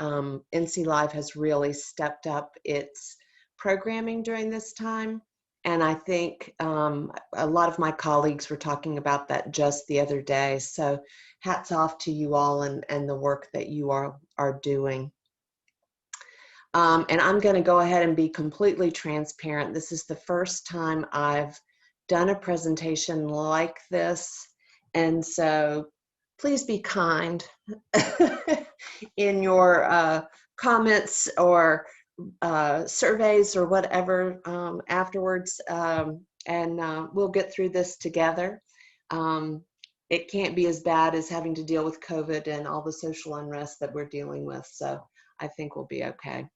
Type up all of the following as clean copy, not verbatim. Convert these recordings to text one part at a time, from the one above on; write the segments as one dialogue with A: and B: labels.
A: NC Live has really stepped up its programming during this time. And I think a lot of my colleagues were talking about that just the other day. So hats off to you all and the work that you are doing. And I'm going to go ahead and be completely transparent. This is the first time I've done a presentation like this. And so please be kind in your comments or surveys or whatever afterwards, and we'll get through this together. It can't be as bad as having to deal with COVID and all the social unrest that we're dealing with, so I think we'll be okay.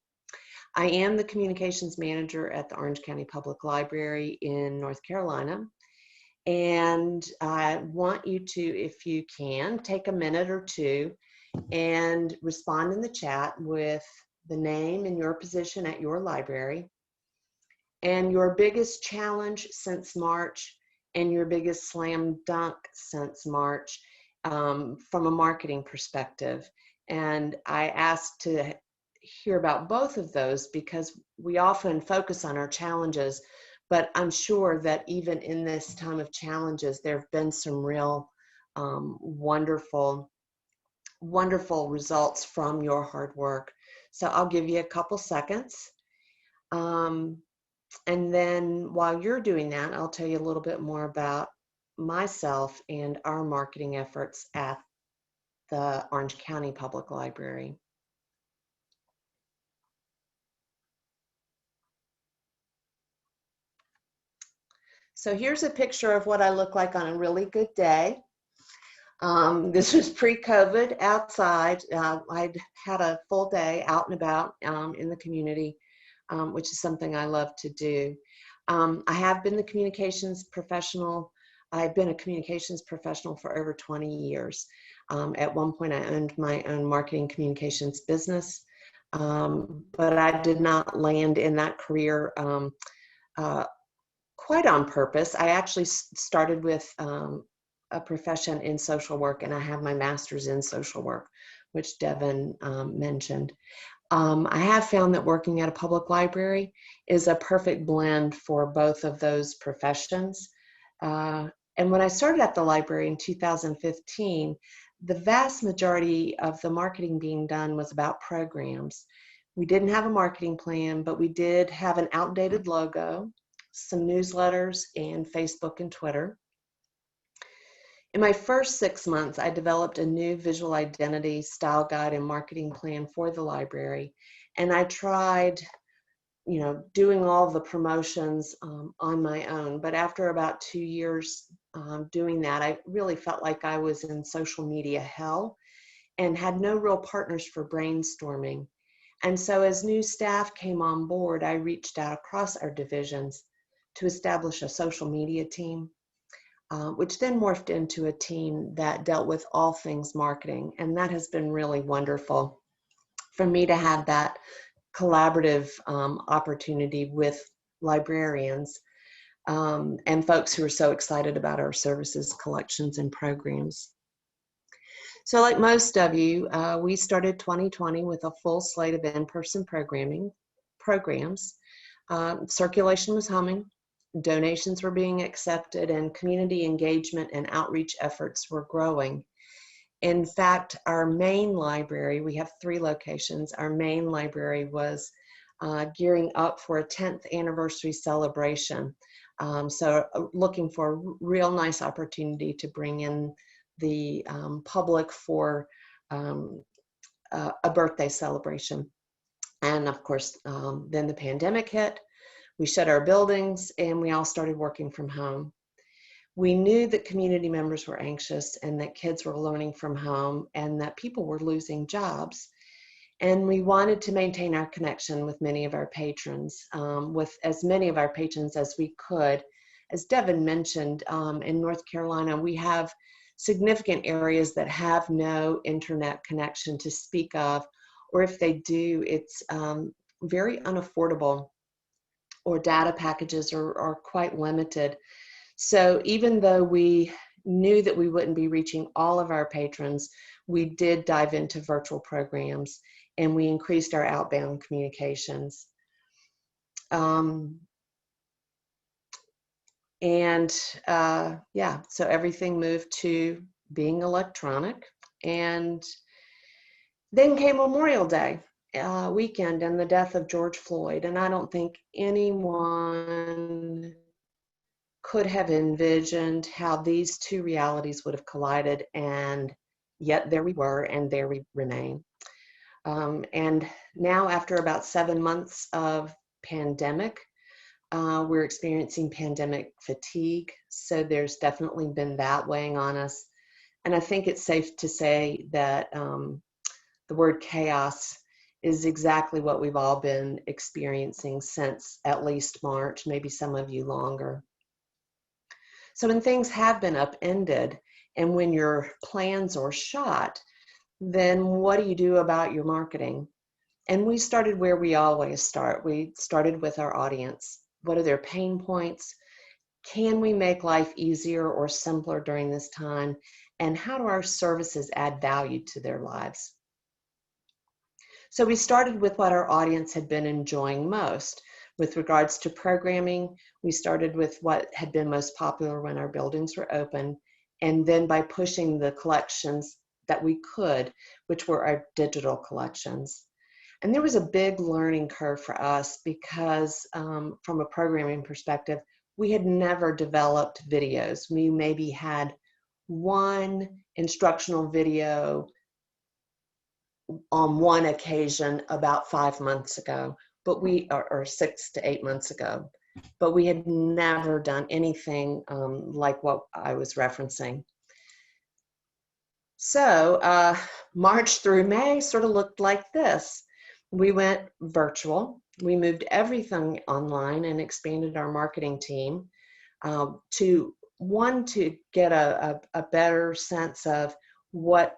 A: I am the communications manager at the Orange County Public Library in North Carolina, and I want you to, if you can, take a minute or two and respond in the chat with the name and your position at your library, and your biggest challenge since March, and your biggest slam dunk since March from a marketing perspective. And I asked to hear about both of those because we often focus on our challenges, but I'm sure that even in this time of challenges, there have been some real wonderful results from your hard work. So I'll give you a couple seconds. And then while you're doing that, I'll tell you a little bit more about myself and our marketing efforts at the Orange County Public Library. So here's a picture of what I look like on a really good day. This was pre-COVID outside. I'd had a full day out and about in the community, which is something I love to do. I have been the communications professional. I've been a communications professional for over 20 years. At one point, I owned my own marketing communications business, but I did not land in that career quite on purpose. I actually started with a profession in social work, and I have my master's in social work, which Devin mentioned. I have found that working at a public library is a perfect blend for both of those professions. And when I started at the library in 2015, the vast majority of the marketing being done was about programs. We didn't have a marketing plan, but we did have an outdated logo, some newsletters, and Facebook and Twitter. In my first 6 months, I developed a new visual identity, style guide, and marketing plan for the library. And I tried, doing all the promotions on my own. But after about 2 years doing that, I really felt like I was in social media hell and had no real partners for brainstorming. And so as new staff came on board, I reached out across our divisions to establish a social media team, which then morphed into a team that dealt with all things marketing. And that has been really wonderful for me to have that collaborative opportunity with librarians and folks who are so excited about our services, collections, and programs. So like most of you, we started 2020 with a full slate of in-person programs. Circulation was humming. Donations were being accepted, and community engagement and outreach efforts were growing. In fact, our main library, we have 3 locations, our main library was gearing up for a 10th anniversary celebration. So looking for a real nice opportunity to bring in the public for a birthday celebration. And of course, then the pandemic hit. We shut our buildings and we all started working from home. We knew that community members were anxious and that kids were learning from home and that people were losing jobs. And we wanted to maintain our connection with many of our patrons, with as many of our patrons as we could. As Devin mentioned, in North Carolina, we have significant areas that have no internet connection to speak of, or if they do, it's very unaffordable, or data packages are quite limited. So even though we knew that we wouldn't be reaching all of our patrons, we did dive into virtual programs. and we increased our outbound communications. Yeah, so everything moved to being electronic. And then came Memorial Day weekend and the death of George Floyd. And I don't think anyone could have envisioned how these two realities would have collided, and yet there we were, and there we remain. And now, after about 7 months of pandemic, we're experiencing pandemic fatigue. So there's definitely been that weighing on us. And I think it's safe to say that the word chaos is exactly what we've all been experiencing since at least March, maybe some of you longer. So when things have been upended and when your plans are shot, then what do you do about your marketing? And we started where we always start. We started with our audience. What are their pain points? Can we make life easier or simpler during this time? And how do our services add value to their lives? So we started with what our audience had been enjoying most. With regards to programming, we started with what had been most popular when our buildings were open, and then by pushing the collections that we could, which were our digital collections. And there was a big learning curve for us because from a programming perspective, we had never developed videos. We maybe had one instructional video on one occasion about 5 months ago, but or 6 to 8 months ago, but we had never done anything like what I was referencing. So March through May sort of looked like this. We went virtual. We moved everything online and expanded our marketing team to get a better sense of what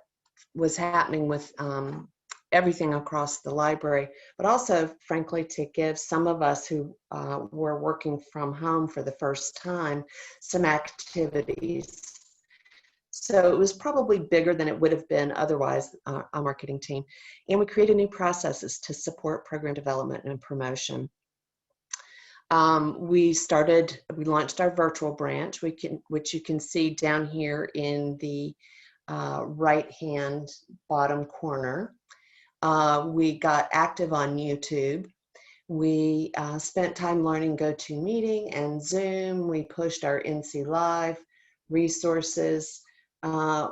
A: was happening with everything across the library, but also, frankly, to give some of us who were working from home for the first time some activities. So it was probably bigger than it would have been otherwise, our marketing team. And we created new processes to support program development and promotion. We launched our virtual branch, which you can see down here in the right-hand bottom corner. We got active on YouTube. We spent time learning GoToMeeting and Zoom. We pushed our NC Live resources.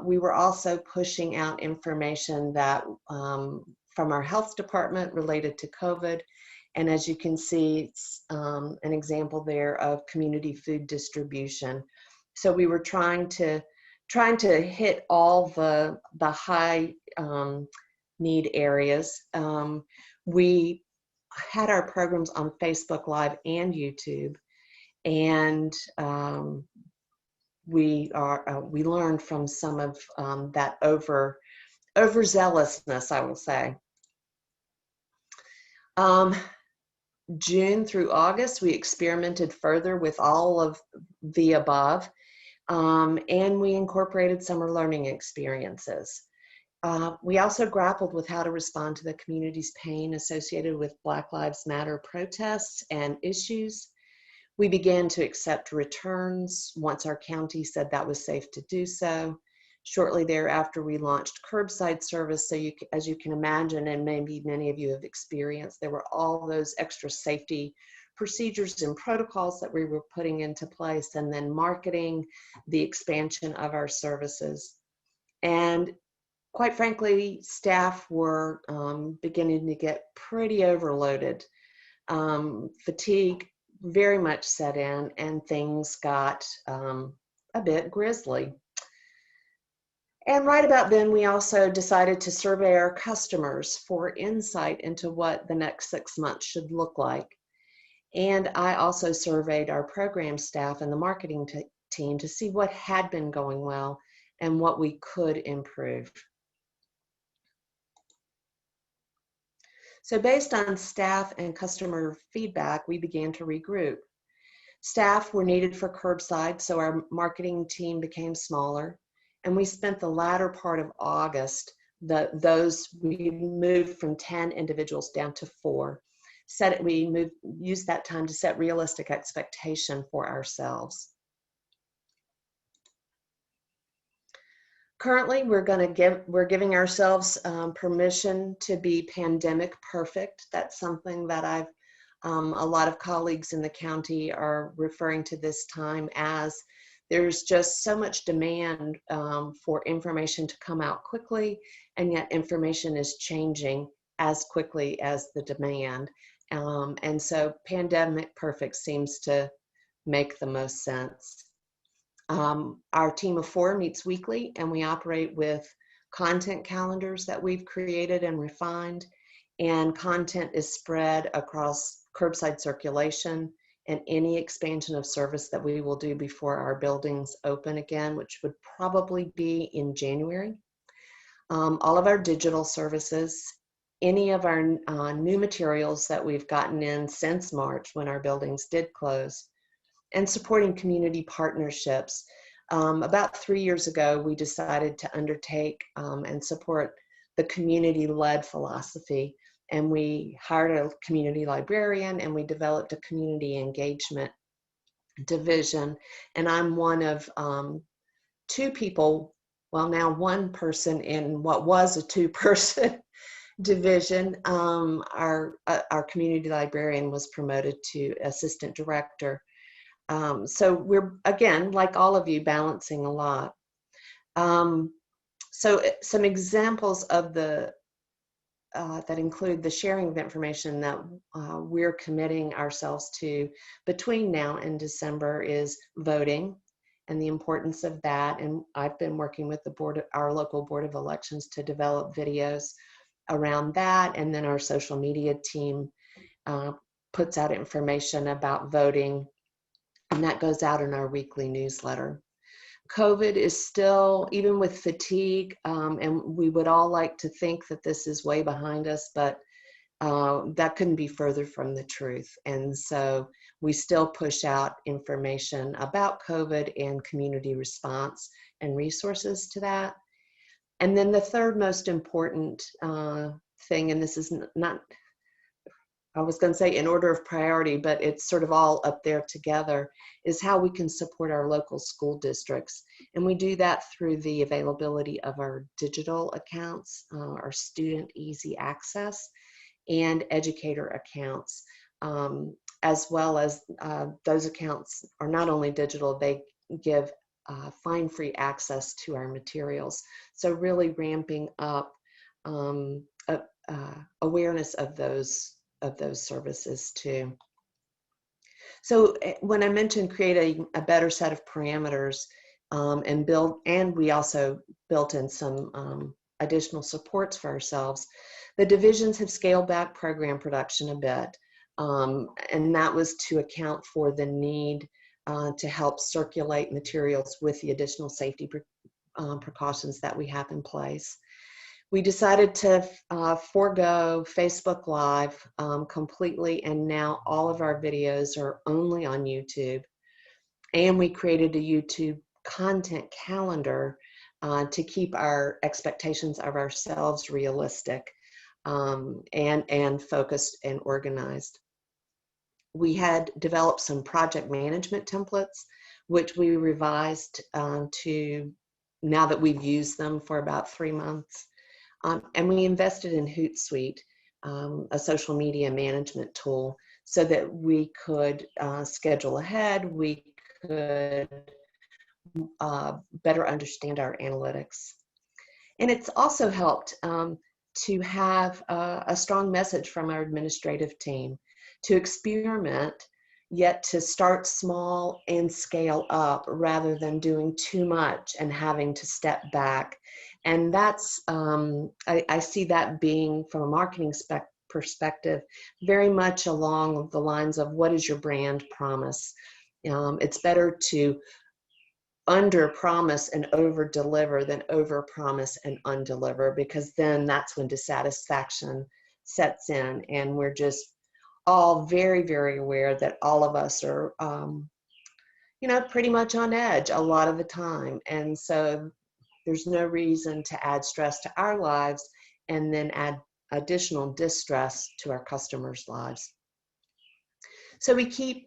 A: We were also pushing out information that from our health department related to COVID. And as you can see, it's an example there of community food distribution. So we were trying to hit all the high need areas. We had our programs on Facebook Live and YouTube, and we learned from some of that overzealousness, I will say. June through August, we experimented further with all of the above, and we incorporated summer learning experiences. We also grappled with how to respond to the community's pain associated with Black Lives Matter protests and issues. We began to accept returns once our county said that was safe to do so. Shortly thereafter, we launched curbside service. So as you can imagine, and maybe many of you have experienced, there were all those extra safety procedures and protocols that we were putting into place, and then marketing the expansion of our services. And quite frankly, staff were beginning to get pretty overloaded. Fatigue very much set in, and things got a bit grisly. And right about then, we also decided to survey our customers for insight into what the next 6 months should look like. And I also surveyed our program staff and the marketing team to see what had been going well and what we could improve. So based on staff and customer feedback, we began to regroup. Staff were needed for curbside, so our marketing team became smaller. And we spent the latter part of August We moved from 10 individuals down to 4. Used that time to set realistic expectation for ourselves. Currently, we're giving ourselves permission to be pandemic perfect. That's something that a lot of colleagues in the county are referring to this time as. There's just so much demand for information to come out quickly, and yet information is changing as quickly as the demand. And so pandemic perfect seems to make the most sense. Our team of 4 meets weekly, and we operate with content calendars that we've created and refined, and content is spread across curbside circulation and any expansion of service that we will do before our buildings open again, which would probably be in January. All of our digital services, any of our new materials that we've gotten in since March when our buildings did close, and supporting community partnerships. About 3 years ago, we decided to undertake and support the community-led philosophy, and we hired a community librarian, and we developed a community engagement division. And I'm one of 2 people, well, now 1 person in what was a 2-person division. Our community librarian was promoted to assistant director. So we're, again, like all of you, balancing a lot. So some examples of that include the sharing of information that we're committing ourselves to between now and December is voting and the importance of that. And I've been working with our local Board of Elections to develop videos around that. And then our social media team puts out information about voting, and that goes out in our weekly newsletter. COVID is still, even with fatigue, and we would all like to think that this is way behind us, but that couldn't be further from the truth. And so we still push out information about COVID and community response and resources to that. And then the third most important thing, and this is not, I was going to say in order of priority, but it's sort of all up there together, is how we can support our local school districts. And we do that through the availability of our digital accounts, our student easy access, and educator accounts, as well as those accounts are not only digital, they give fine-free access to our materials. So really ramping up awareness of those services too. So when I mentioned creating a better set of parameters and we also built in some additional supports for ourselves, the divisions have scaled back program production a bit. And that was to account for the need to help circulate materials with the additional safety precautions that we have in place. We decided to forego Facebook Live completely, and now all of our videos are only on YouTube. And we created a YouTube content calendar to keep our expectations of ourselves realistic and focused and organized. We had developed some project management templates, which we revised to now that we've used them for about 3 months. And we invested in Hootsuite, a social media management tool, so that we could schedule ahead, we could better understand our analytics. And it's also helped to have a strong message from our administrative team to experiment, yet to start small and scale up rather than doing too much and having to step back. And that's, I see that being, from a marketing perspective, very much along the lines of what is your brand promise? It's better to under promise and over deliver than over promise and undeliver, because then that's when dissatisfaction sets in, and we're just all very, very aware that all of us are, pretty much on edge a lot of the time. And so there's no reason to add stress to our lives and then add additional distress to our customers' lives. So we keep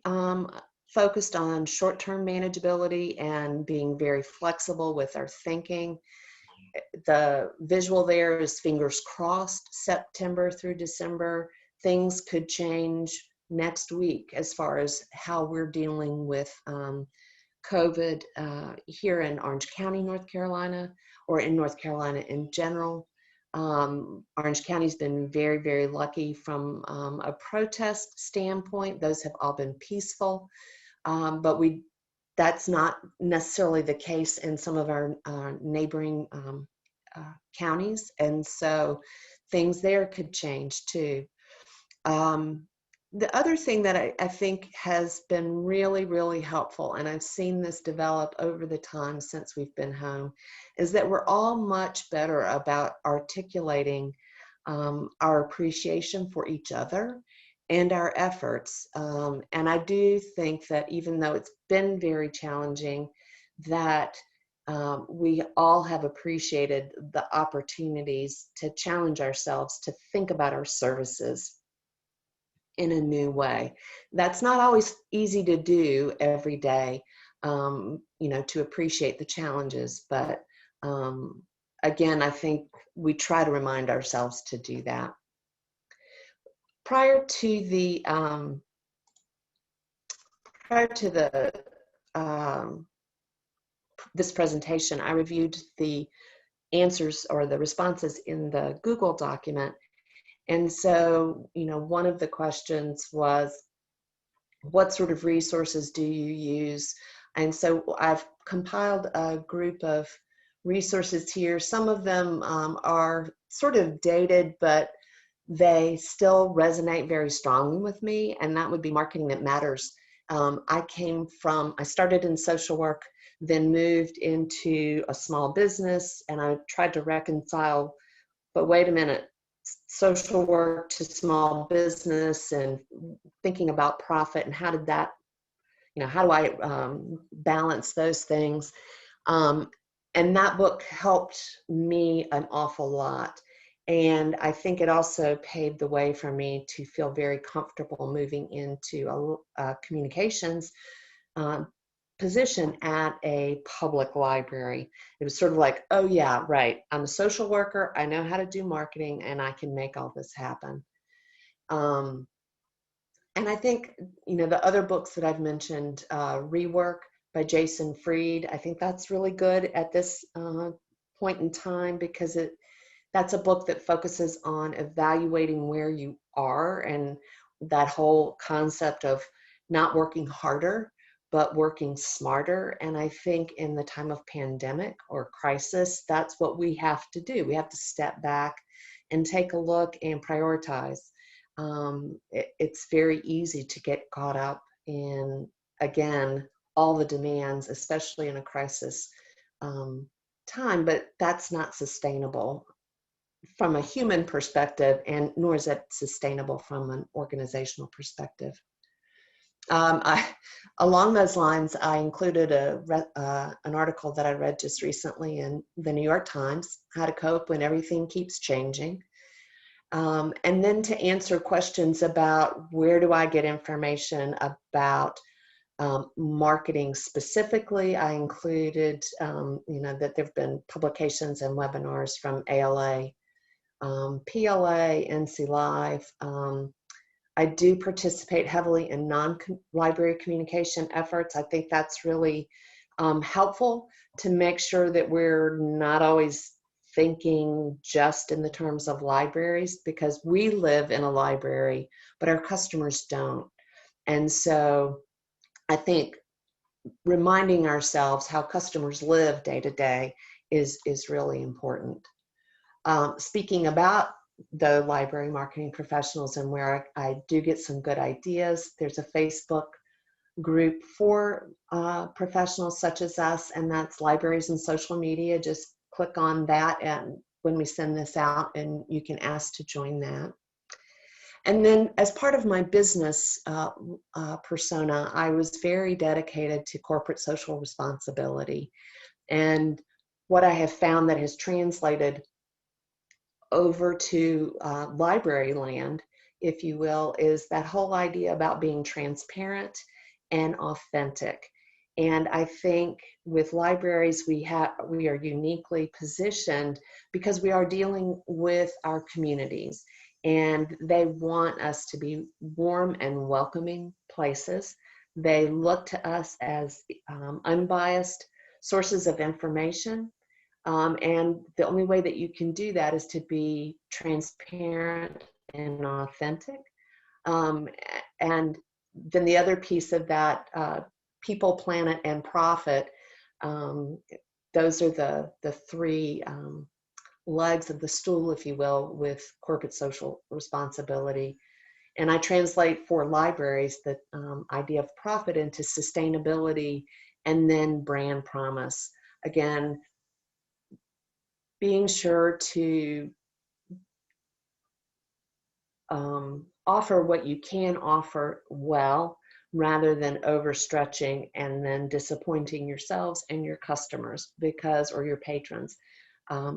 A: focused on short-term manageability and being very flexible with our thinking. The visual there is fingers crossed, September through December. Things could change next week as far as how we're dealing with COVID here in Orange County, North Carolina, or in North Carolina in general. Orange County's been very, very lucky from a protest standpoint. Those have all been peaceful, but that's not necessarily the case in some of our neighboring counties, and so things there could change too. The other thing that I think has been really, really helpful, and I've seen this develop over the time since we've been home, is that we're all much better about articulating our appreciation for each other and our efforts. And I do think that even though it's been very challenging, that we all have appreciated the opportunities to challenge ourselves to think about our services in a new way. That's not always easy to do every day, to appreciate the challenges. But again, I think we try to remind ourselves to do that. Prior to this presentation, I reviewed the answers or the responses in the Google document. And so, one of the questions was, what sort of resources do you use? And so I've compiled a group of resources here. Some of them are sort of dated, but they still resonate very strongly with me, and that would be Marketing That Matters. I started in social work, then moved into a small business, and I tried to reconcile, but wait a minute, social work to small business and thinking about profit and how did that, how do I balance those things? And that book helped me an awful lot. And I think it also paved the way for me to feel very comfortable moving into a communications position at a public library. It was sort of like, oh yeah, right, I'm a social worker, I know how to do marketing, and I can make all this happen. And I think, the other books that I've mentioned, Rework by Jason Fried, I think that's really good at this point in time, because that's a book that focuses on evaluating where you are, and that whole concept of not working harder, but working smarter. And I think in the time of pandemic or crisis, that's what we have to do. We have to step back and take a look and prioritize. It's very easy to get caught up in, again, all the demands, especially in a crisis time, but that's not sustainable from a human perspective, and nor is it sustainable from an organizational perspective. Along those lines, I included an article that I read just recently in the New York Times, How to Cope When Everything Keeps Changing. And then to answer questions about where do I get information about marketing specifically, I included, that there have been publications and webinars from ALA, PLA, NC Live. I do participate heavily in non-library communication efforts. I think that's really helpful to make sure that we're not always thinking just in the terms of libraries, because we live in a library, but our customers don't. And so I think reminding ourselves how customers live day to day is really important. Speaking about the library marketing professionals and where I do get some good ideas, there's a Facebook group for professionals such as us, and that's Libraries and Social Media. Just click on that and when we send this out, and you can ask to join that. And then as part of my business persona, I was very dedicated to corporate social responsibility. And what I have found that has translated over to library land, if you will, is that whole idea about being transparent and authentic. And I think with libraries, we are uniquely positioned because we are dealing with our communities, and they want us to be warm and welcoming places. They look to us as unbiased sources of information. And the only way that you can do that is to be transparent and authentic. Um, and then the other piece of that, people, planet, and profit, those are the three legs of the stool, if you will, with corporate social responsibility. And I translate for libraries the idea of profit into sustainability and then brand promise. Again, being sure to offer what you can offer well, rather than overstretching and then disappointing yourselves and your customers or your patrons,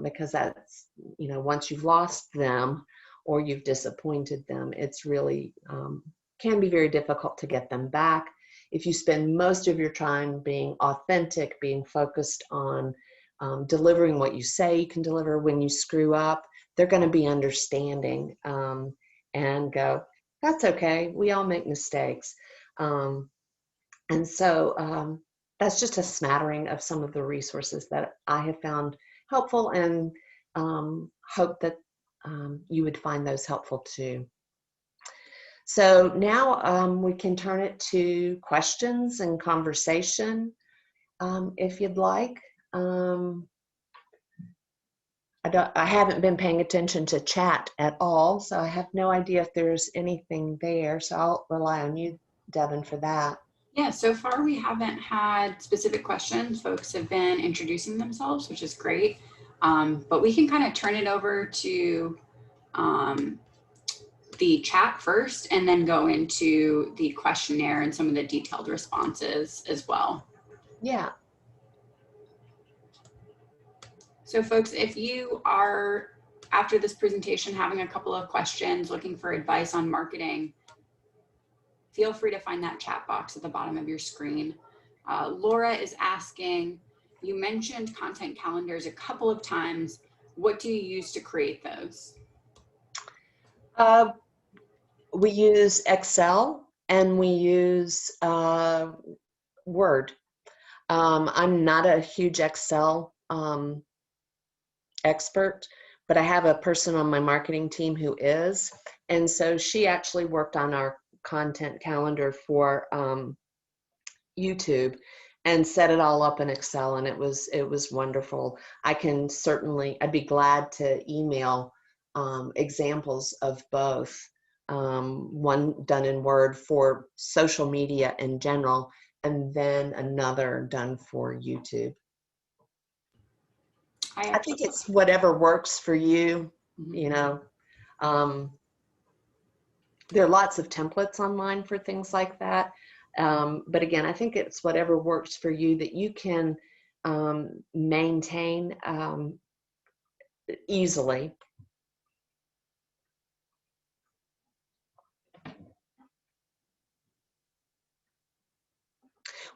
A: because that's, once you've lost them or you've disappointed them, it's really can be very difficult to get them back. If you spend most of your time being authentic, being focused on delivering what you say you can deliver, when you screw up, they're going to be understanding and go, that's okay, we all make mistakes. And so that's just a smattering of some of the resources that I have found helpful, and hope that you would find those helpful too. So now we can turn it to questions and conversation, if you'd like. I haven't been paying attention to chat at all, so I have no idea if there's anything there. So I'll rely on you, Devin, for that.
B: Yeah, so far we haven't had specific questions. Folks have been introducing themselves, which is great. But we can kind of turn it over to the chat first, and then go into the questionnaire and some of the detailed responses as well.
A: Yeah.
B: So folks, if you are, after this presentation, having a couple of questions, looking for advice on marketing, feel free to find that chat box at the bottom of your screen. Laura is asking, you mentioned content calendars a couple of times. What do you use to create those?
A: We use Excel and we use Word. I'm not a huge Excel expert, but I have a person on my marketing team who is. And so she actually worked on our content calendar for YouTube and set it all up in Excel, and it was wonderful. I'd be glad to email examples of both. One done in Word for social media in general, and then another done for YouTube. I think it's whatever works for you. There are lots of templates online for things like that. But again, I think it's whatever works for you that you can maintain easily.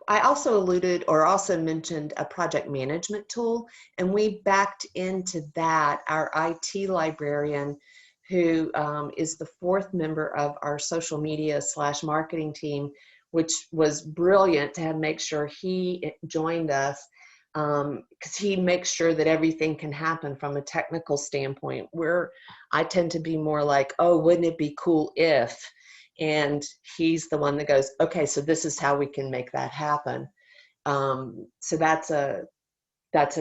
A: I also mentioned a project management tool, and we backed into that. Our IT librarian, who is the fourth member of our social media / marketing team, which was brilliant to make sure he joined us, because he makes sure that everything can happen from a technical standpoint, where I tend to be more like, oh, wouldn't it be cool if? And he's the one that goes, okay, so this is how we can make that happen. So that's a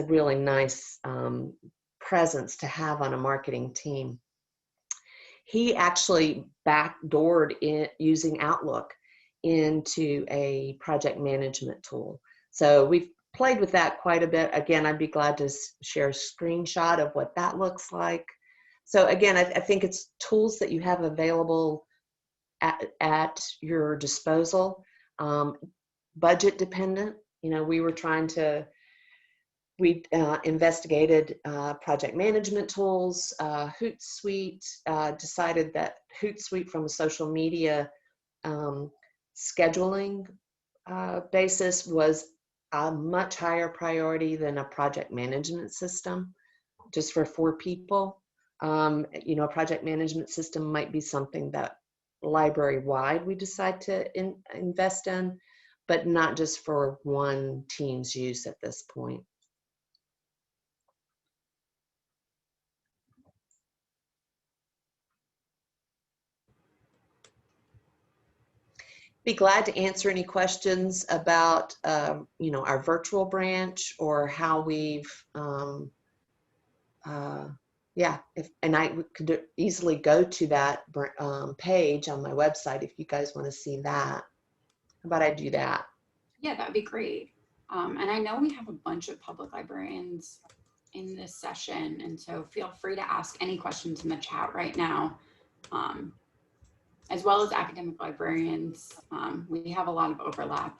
A: really nice presence to have on a marketing team. He actually backdoored it using Outlook into a project management tool. So we've played with that quite a bit. Again, I'd be glad to share a screenshot of what that looks like. So again, I think it's tools that you have available at your disposal, budget dependent. We were trying to We investigated project management tools, Hootsuite, decided that Hootsuite from a social media scheduling basis was a much higher priority than a project management system, just for 4 people. You know, a project management system might be something that library-wide we decide to invest in, but not just for one team's use at this point. Be glad to answer any questions about, you know, our virtual branch or how we've, yeah, and I could easily go to that page on my website if you guys want to see that. How about I do that?
B: Yeah, that'd be great. And I know we have a bunch of public librarians in this session, and so feel free to ask any questions in the chat right now, as well as academic librarians. We have a lot of overlap.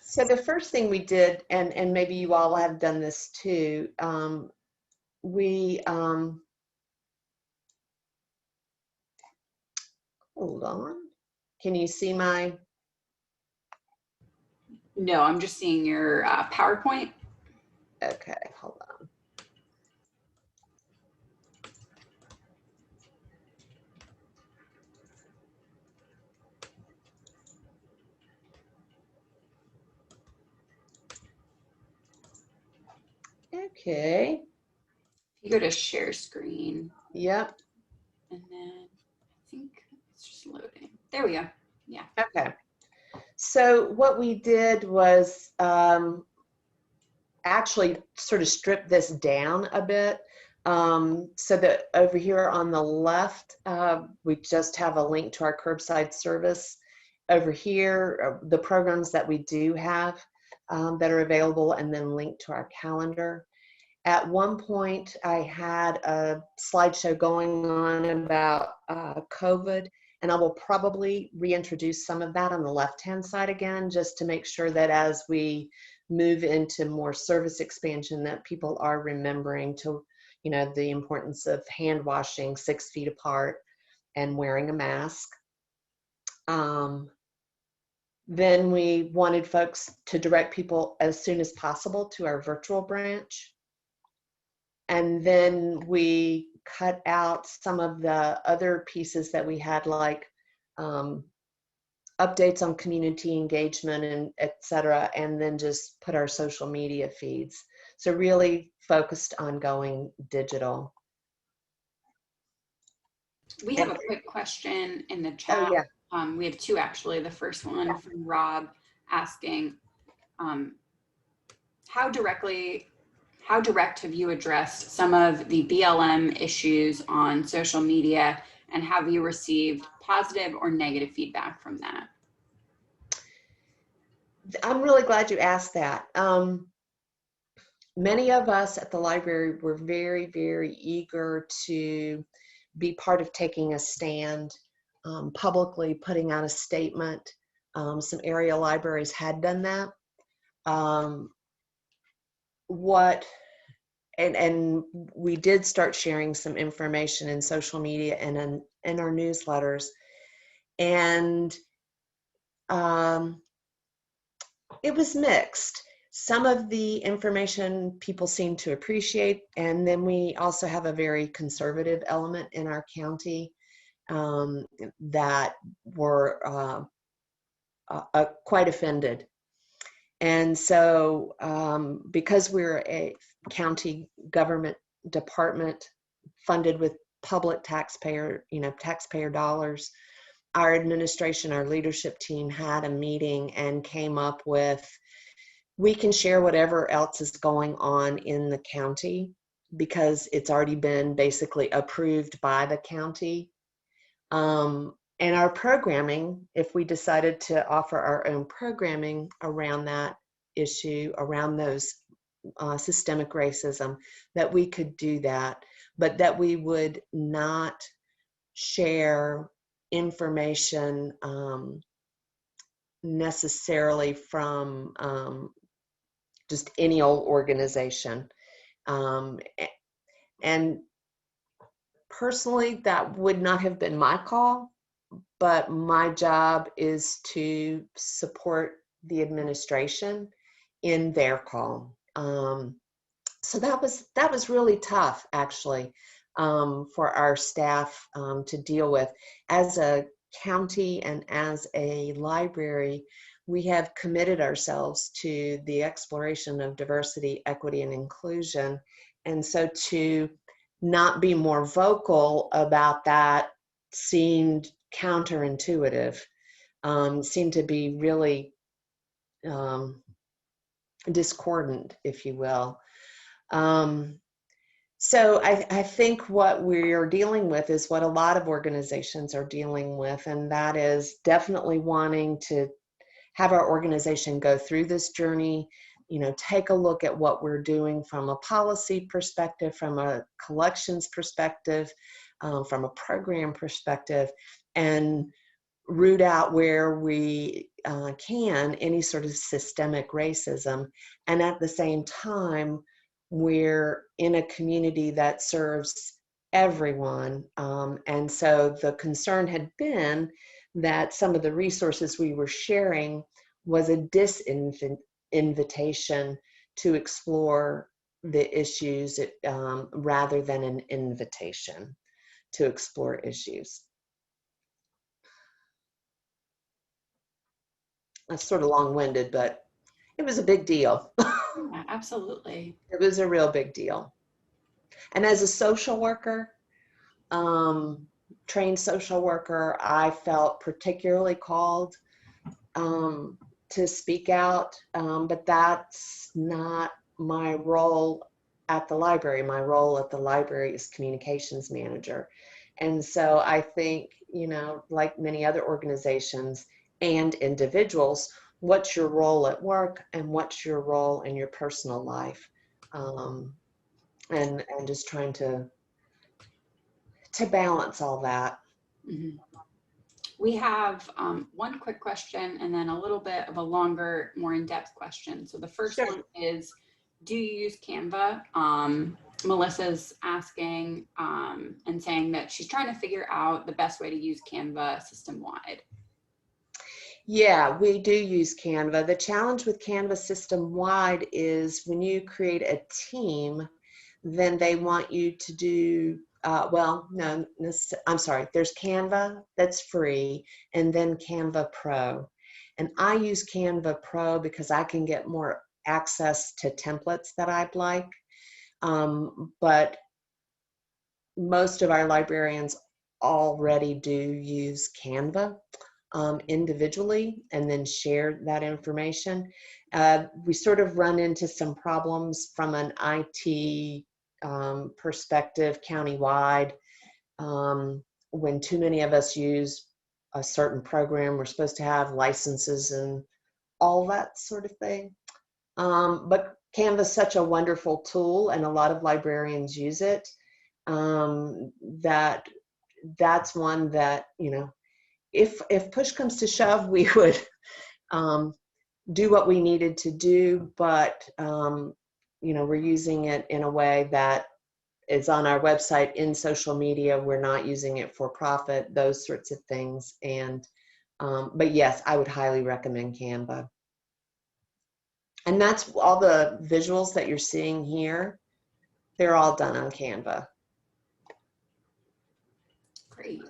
A: So the first thing we did, and maybe you all have done this too, we, hold on, can you see my?
B: No, I'm just seeing your PowerPoint.
A: Okay, hold on. Okay.
B: You go to share screen.
A: Yep.
B: And then I think it's just loading. There we go. Yeah.
A: Okay. So what we did was actually sort of strip this down a bit. So that over here on the left, we just have a link to our curbside service. Over here, the programs that we do have that are available, and then linked to our calendar. At one point, I had a slideshow going on about COVID, and I will probably reintroduce some of that on the left-hand side again, just to make sure that as we move into more service expansion, that people are remembering to, you know, the importance of hand washing 6 feet apart and wearing a mask. Then we wanted folks to direct people as soon as possible to our virtual branch. And then we cut out some of the other pieces that we had, like updates on community engagement and et cetera, and then just put our social media feeds. So really focused on going digital.
B: We have a quick question in the chat.
A: Oh, yeah.
B: We have 2 actually. The first one from Rob asking, how direct have you addressed some of the BLM issues on social media, and have you received positive or negative feedback from that?
A: I'm really glad you asked that. Many of us at the library were very, very eager to be part of taking a stand, publicly putting out a statement. Some area libraries had done that. And we did start sharing some information in social media and in our newsletters. And it was mixed. Some of the information people seem to appreciate, and then we also have a very conservative element in our county that were quite offended. And so because we're a county government department funded with public taxpayer dollars, our administration, our leadership team had a meeting and came up with, we can share whatever else is going on in the county because it's already been basically approved by the county. And our programming, if we decided to offer our own programming around that issue, around those systemic racism, that we could do that, but that we would not share information necessarily from just any old organization. And personally, that would not have been my call, but my job is to support the administration in their call. So that was really tough, actually, for our staff to deal with. As a county and as a library, we have committed ourselves to the exploration of diversity, equity, and inclusion. And so to not be more vocal about that seemed counterintuitive, seemed to be really discordant, if you will. So I think what we're dealing with is what a lot of organizations are dealing with, and that is definitely wanting to have our organization go through this journey, take a look at what we're doing from a policy perspective, from a collections perspective, from a program perspective, and root out where we can any sort of systemic racism. And at the same time, we're in a community that serves everyone. And so the concern had been that some of the resources we were sharing was a disinvitation to explore the issues rather than an invitation to explore issues. That's sort of long-winded, but it was a big deal.
B: Yeah, absolutely.
A: It was a real big deal. And as a social worker, trained social worker, I felt particularly called to speak out, but that's not my role at the library. My role at the library is communications manager. And so I think, like many other organizations and individuals, what's your role at work and what's your role in your personal life? And just trying to balance all that.
B: Mm-hmm. We have one quick question and then a little bit of a longer, more in-depth question. So the first
A: Sure.
B: one is, do you use Canva? Melissa's asking and saying that she's trying to figure out the best way to use Canva system-wide.
A: Yeah, we do use Canva. The challenge with Canva system-wide is when you create a team, then they want you to do, I'm sorry, there's Canva that's free, and then Canva Pro. And I use Canva Pro because I can get more access to templates that I'd like. But most of our librarians already do use Canva individually and then share that information. We sort of run into some problems from an IT perspective countywide. When too many of us use a certain program, we're supposed to have licenses and all that sort of thing. But Canva is such a wonderful tool, and a lot of librarians use it. That's one that, if push comes to shove, we would do what we needed to do, but we're using it in a way that is on our website, in social media. We're not using it for profit, those sorts of things. And but yes, I would highly recommend Canva. And that's all the visuals that you're seeing here. They're all done on Canva.
B: Great.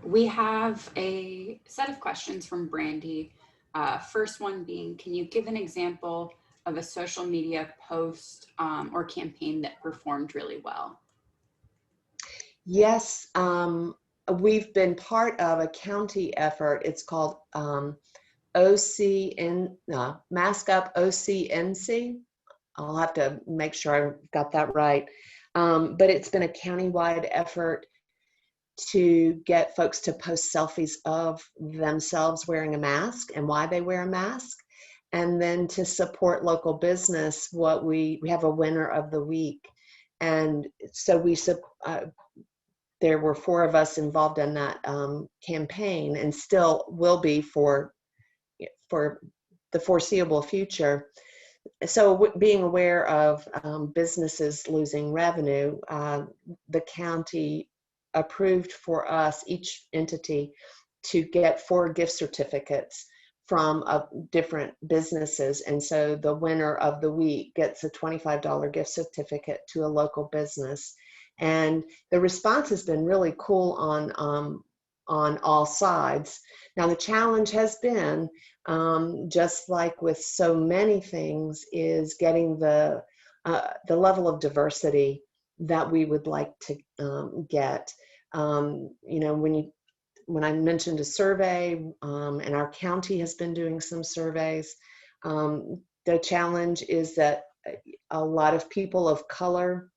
B: We have a set of questions from Brandy. First one being, can you give an example of a social media post or campaign that performed really well?
A: Yes, we've been part of a county effort. It's called Mask Up OCNC. I'll have to make sure I got that right. But it's been a countywide effort to get folks to post selfies of themselves wearing a mask and why they wear a mask. And then to support local business, we have a winner of the week. And so there were 4 of us involved in that campaign, and still will be for for the foreseeable future. So being aware of businesses losing revenue, the county approved for us, each entity, to get 4 gift certificates from different businesses. And so the winner of the week gets a $25 gift certificate to a local business. And the response has been really cool on all sides. Now, the challenge has been, just like with so many things, is getting the level of diversity that we would like to get. You know, when I mentioned a survey, and our county has been doing some surveys, the challenge is that a lot of people of color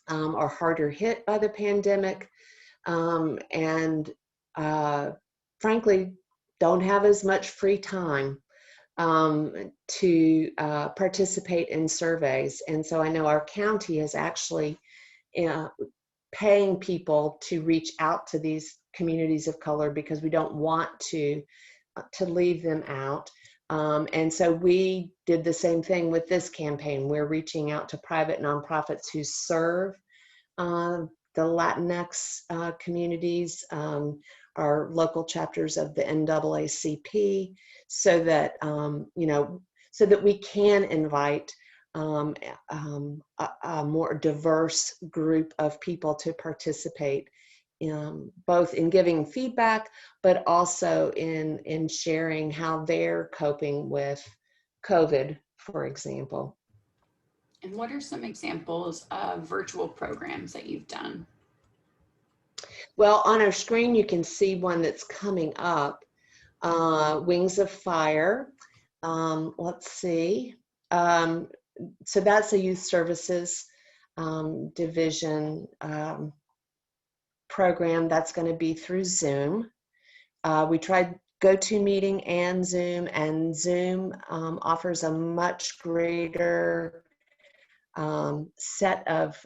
A: are harder hit by the pandemic, and frankly, don't have as much free time to participate in surveys. And so I know our county is actually paying people to reach out to these communities of color because we don't want to leave them out. And so we did the same thing with this campaign. We're reaching out to private nonprofits who serve the Latinx communities, our local chapters of the NAACP, so that you know, so that we can invite a more diverse group of people to participate, both in giving feedback, but also in sharing how they're coping with COVID, for example.
B: And what are some examples of virtual programs that you've done?
A: Well, on our screen, you can see one that's coming up, Wings of Fire. Let's see. So that's a youth services division program that's going to be through Zoom. We tried GoToMeeting and Zoom offers a much greater set of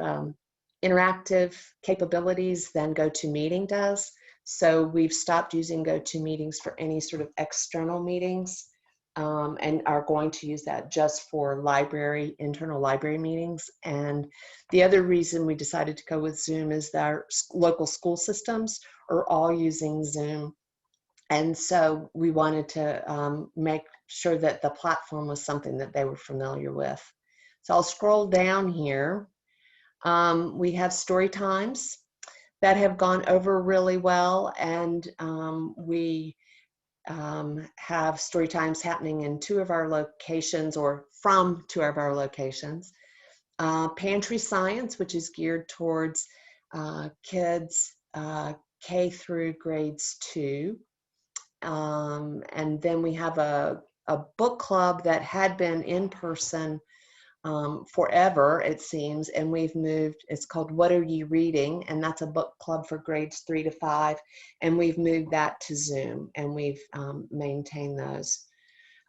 A: interactive capabilities than GoToMeeting does. So we've stopped using GoToMeetings for any sort of external meetings, and are going to use that just for internal library meetings. And the other reason we decided to go with Zoom is that our local school systems are all using Zoom. And so we wanted to make sure that the platform was something that they were familiar with. So I'll scroll down here. We have story times that have gone over really well, and we have story times happening in 2 of our locations, or from 2 of our locations. Pantry Science, which is geared towards kids K through grades 2. And then we have a book club that had been in person forever, it seems, and we've moved. It's called What Are You Reading? And that's a book club for grades 3 to 5. And we've moved that to Zoom, and we've maintained those.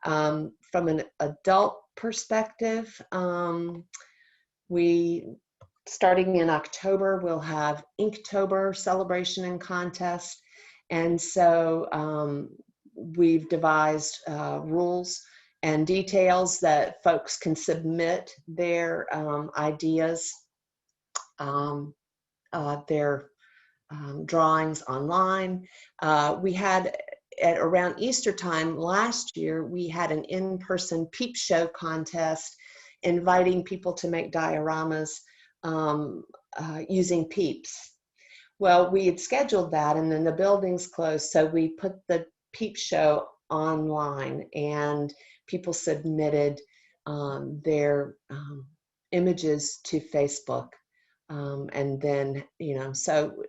A: From an adult perspective, starting in October, we'll have Inktober celebration and contest. And so we've devised rules and details that folks can submit their ideas, their drawings online. We had, at around Easter time last year, we had an in-person peep show contest inviting people to make dioramas using peeps. Well, we had scheduled that, and then the buildings closed, so we put the peep show online, and people submitted their images to Facebook, and then, you know, so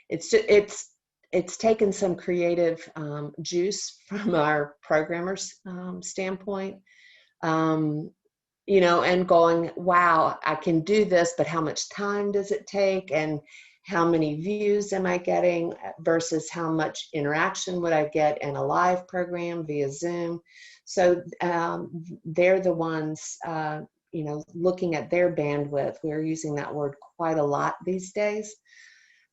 A: it's taken some creative juice from our programmers' standpoint, you know, and going, wow, I can do this, but how much time does it take, and how many views am I getting versus how much interaction would I get in a live program via Zoom? So they're the ones, you know, looking at their bandwidth. We're using that word quite a lot these days.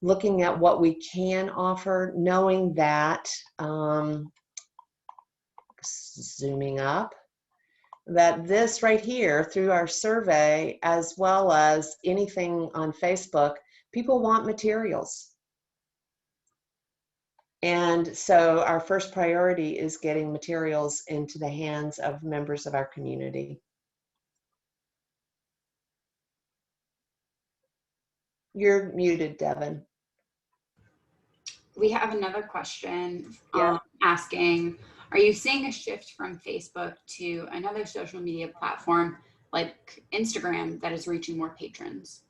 A: Looking at what we can offer, knowing that zooming up, that this right here through our survey, as well as anything on Facebook, people want materials. And so our first priority is getting materials into the hands of members of our community. You're muted, Devin.
B: We have another question
A: Yeah.
B: asking, are you seeing a shift from Facebook to another social media platform like Instagram that is reaching more patrons?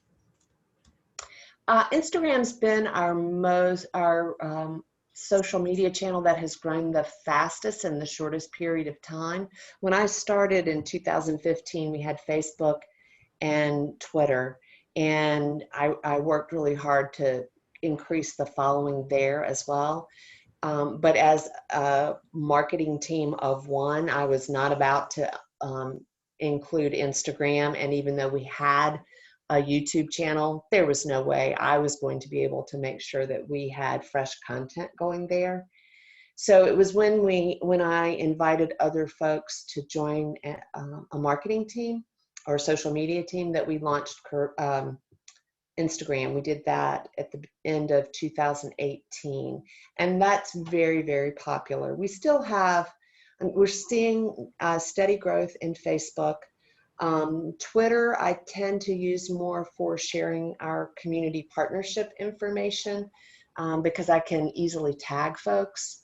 A: Instagram's been our social media channel that has grown the fastest in the shortest period of time. When I started in 2015, we had Facebook and Twitter, and I worked really hard to increase the following there as well. But as a marketing team of one, I was not about to include Instagram, and even though we had a YouTube channel, there was no way I was going to be able to make sure that we had fresh content going there. So it was when I invited other folks to join a marketing team or social media team that we launched Instagram. We did that at the end of 2018, and that's very, very popular. We're seeing steady growth in Facebook. Twitter, I tend to use more for sharing our community partnership information because I can easily tag folks.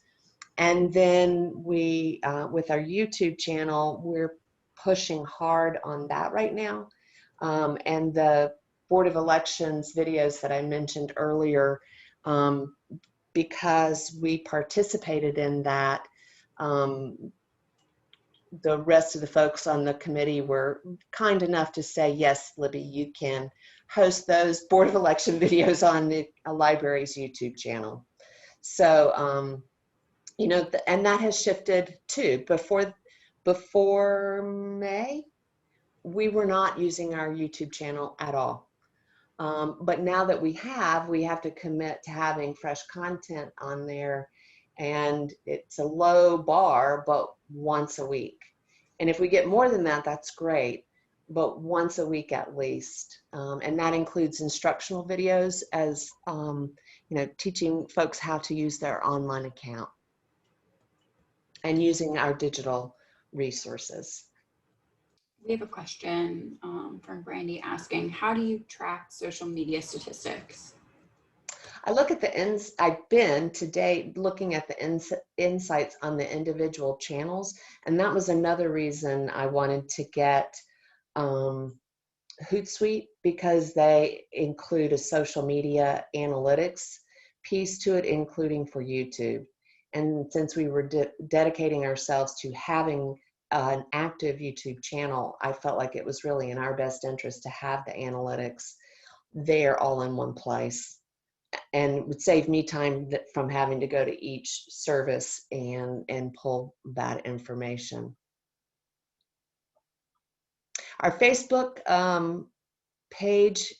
A: And then with our YouTube channel, we're pushing hard on that right now. And the Board of Elections videos that I mentioned earlier, because we participated in that, the rest of the folks on the committee were kind enough to say, yes, Libby, you can host those Board of Election videos on the library's YouTube channel. So, and that has shifted too. Before May, we were not using our YouTube channel at all. But now that we have to commit to having fresh content on there, and it's a low bar, but once a week. And if we get more than that, that's great, but once a week at least. And that includes instructional videos as, teaching folks how to use their online account and using our digital resources.
B: We have a question from Brandy asking, how do you track social media statistics?
A: I look at I've been to date looking at the insights on the individual channels, and that was another reason I wanted to get Hootsuite, because they include a social media analytics piece to it, including for YouTube. And since we were dedicating ourselves to having an active YouTube channel, I felt like it was really in our best interest to have the analytics there all in one place, and would save me time from having to go to each service and pull that information. Our Facebook page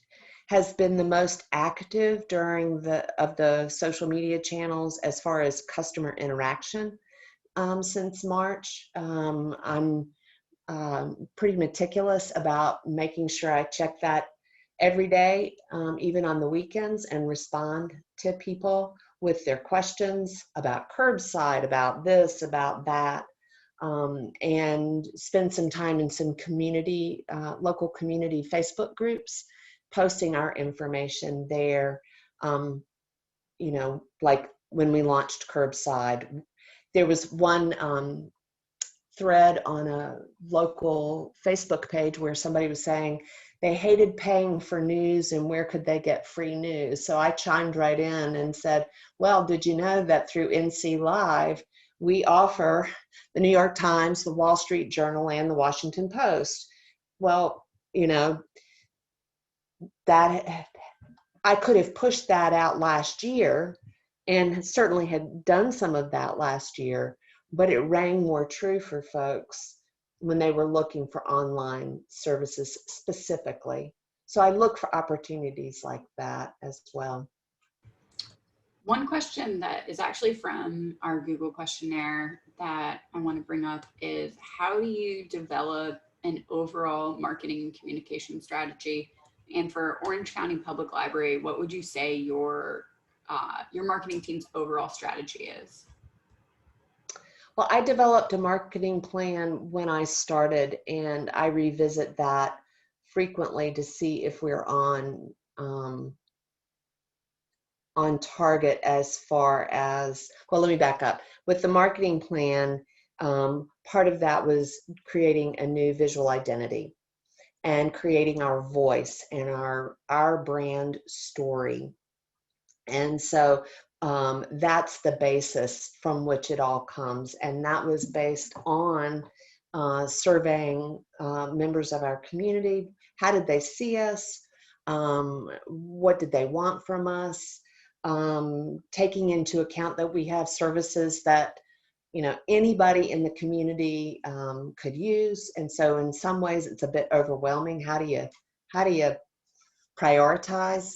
A: has been the most active during of the social media channels as far as customer interaction since March. I'm pretty meticulous about making sure I check that every day, even on the weekends, and respond to people with their questions about curbside, about this, about that, and spend some time in some community, local community Facebook groups, posting our information there. Like when we launched curbside, there was one thread on a local Facebook page where somebody was saying they hated paying for news and where could they get free news. So I chimed right in and said, well, did you know that through NC Live, we offer the New York Times, the Wall Street Journal, and the Washington Post? Well, that I could have pushed that out last year, and certainly had done some of that last year, but it rang more true for folks when they were looking for online services specifically. So I look for opportunities like that as well.
B: One question that is actually from our Google questionnaire that I want to bring up is, how do you develop an overall marketing and communication strategy? And for Orange County Public Library, what would you say your marketing team's overall strategy is?
A: Well, I developed a marketing plan when I started, and I revisit that frequently to see if we're on target as far as, well, let me back up. With the marketing plan, part of that was creating a new visual identity and creating our voice and our brand story. And so that's the basis from which it all comes. And that was based on surveying members of our community. How did they see us? What did they want from us? Taking into account that we have services that, you know, anybody in the community could use. And so in some ways it's a bit overwhelming. How do you prioritize?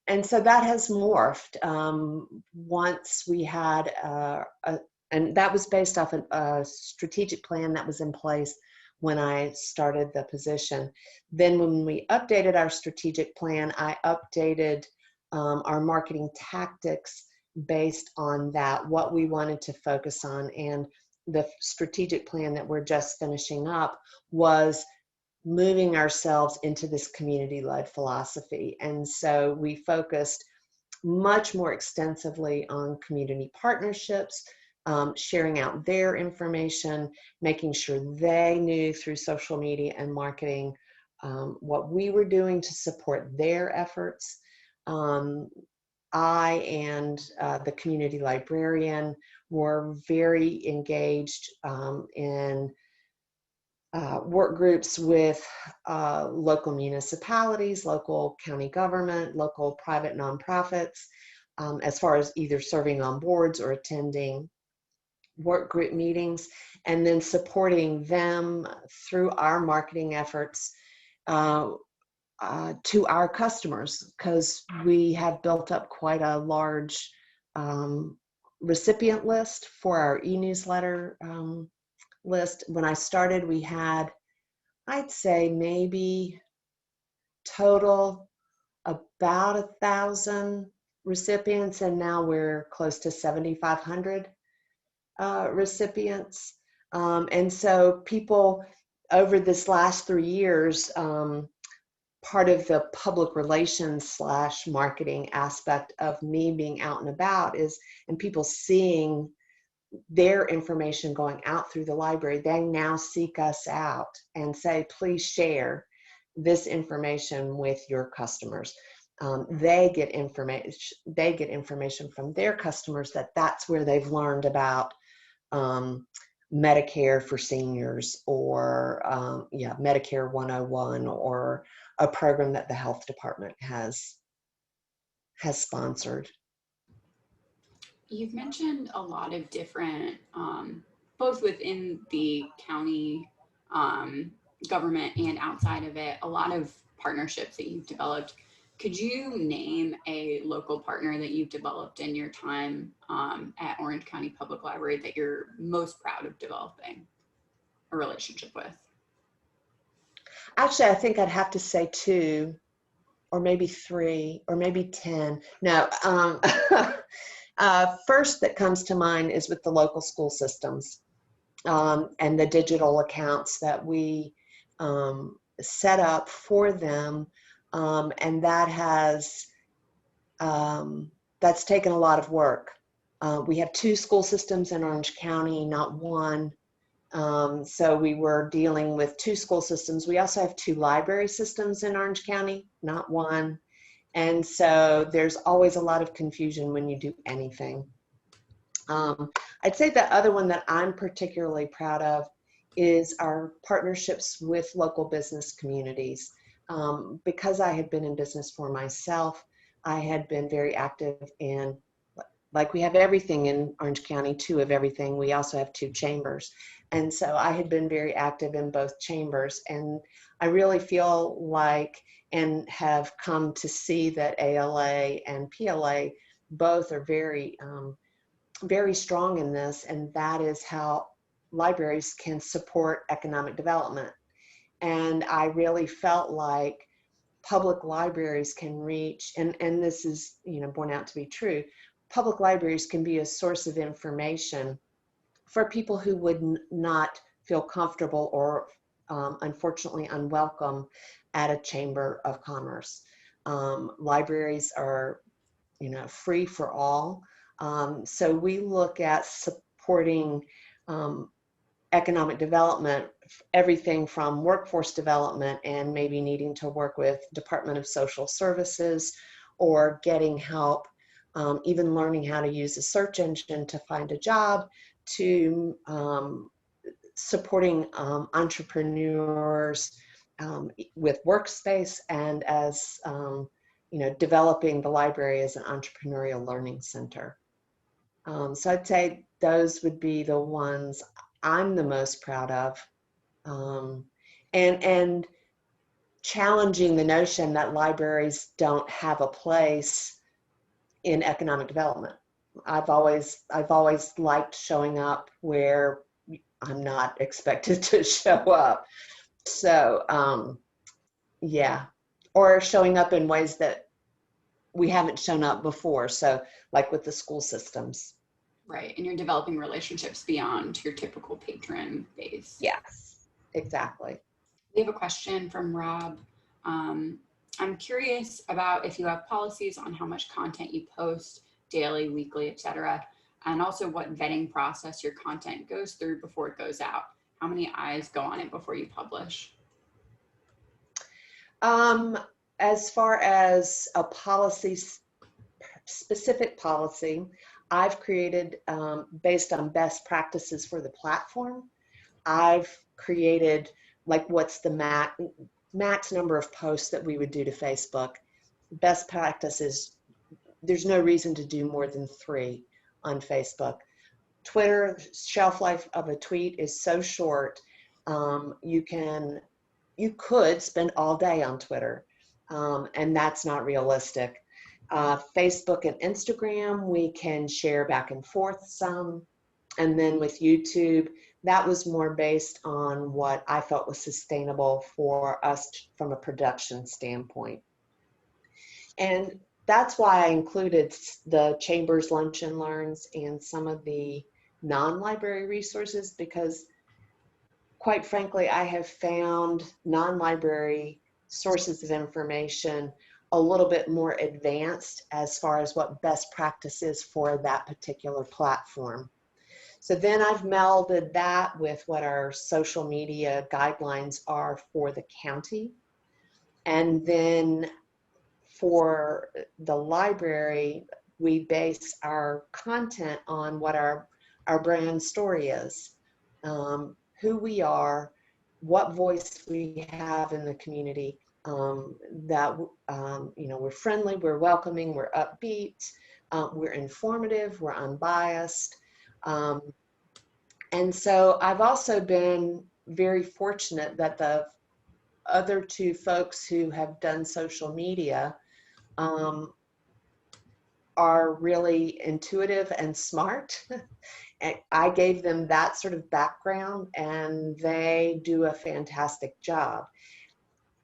A: And so that has morphed. Once we had, and that was based off a strategic plan that was in place when I started the position. Then when we updated our strategic plan, I updated our marketing tactics based on that, what we wanted to focus on. And the strategic plan that we're just finishing up was moving ourselves into this community-led philosophy. And so we focused much more extensively on community partnerships, sharing out their information, making sure they knew through social media and marketing what we were doing to support their efforts. I and the community librarian were very engaged in work groups with local municipalities, local county government, local private nonprofits, as far as either serving on boards or attending work group meetings, and then supporting them through our marketing efforts to our customers, because we have built up quite a large recipient list for our e-newsletter list. When I started, we had, I'd say maybe total about 1,000 recipients, and now we're close to 7,500 recipients. And so people over this last 3 years, part of the public relations / marketing aspect of me being out and about is, and people seeing their information going out through the library, they now seek us out and say, please share this information with your customers. They get information from their customers that's where they've learned about Medicare for seniors, or Medicare 101, or a program that the health department has sponsored.
B: You've mentioned a lot of different, both within the county government and outside of it, a lot of partnerships that you've developed. Could you name a local partner that you've developed in your time at Orange County Public Library that you're most proud of developing a relationship with?
A: Actually, I think I'd have to say 2, or maybe 3, or maybe 10. No. First that comes to mind is with the local school systems and the digital accounts that we set up for them, and that has that's taken a lot of work. We have 2 school systems in Orange County, not 1. So we were dealing with 2 school systems. We also have 2 library systems in Orange County, not 1. And so there's always a lot of confusion when you do anything. I'd say the other one that I'm particularly proud of is our partnerships with local business communities. Because I had been in business for myself, I had been very active in, like we have everything in Orange County, 2 of everything. We also have 2 chambers. And so I had been very active in both chambers. And I really feel like, and have come to see, that ALA and PLA both are very very strong in this, and that is how libraries can support economic development. And I really felt like public libraries can reach, and this is, borne out to be true, public libraries can be a source of information for people who would not feel comfortable or unfortunately unwelcome at a chamber of commerce. Libraries are, free for all. So we look at supporting economic development, everything from workforce development and maybe needing to work with Department of Social Services or getting help, even learning how to use a search engine to find a job, to supporting entrepreneurs with workspace, and as developing the library as an entrepreneurial learning center. So I'd say those would be the ones I'm the most proud of, and challenging the notion that libraries don't have a place in economic development. I've always liked showing up where I'm not expected to show up. So yeah, or showing up in ways that we haven't shown up before. So like with the school systems.
B: Right, and you're developing relationships beyond your typical patron base.
A: Yes, exactly.
B: We have a question from Rob. I'm curious about if you have policies on how much content you post daily, weekly, etc., and also what vetting process your content goes through before it goes out. How many eyes go on it before you publish?
A: As far as a policy, specific policy, I've created based on best practices for the platform. I've created like what's the max number of posts that we would do to Facebook. Best practices, there's no reason to do more than 3 on Facebook. Twitter, shelf life of a tweet is so short. You could spend all day on Twitter, and that's not realistic. Facebook and Instagram, we can share back and forth some. And then with YouTube, that was more based on what I felt was sustainable for us from a production standpoint. And that's why I included the Chamber's Lunch and Learns and some of the non-library resources, because quite frankly, I have found non-library sources of information a little bit more advanced as far as what best practice is for that particular platform. So then I've melded that with what our social media guidelines are for the county. And then for the library, we base our content on what our brand story is, who we are, what voice we have in the community, that we're friendly, we're welcoming, we're upbeat, we're informative, we're unbiased. And so I've also been very fortunate that the other 2 folks who have done social media are really intuitive and smart. And I gave them that sort of background, and they do a fantastic job.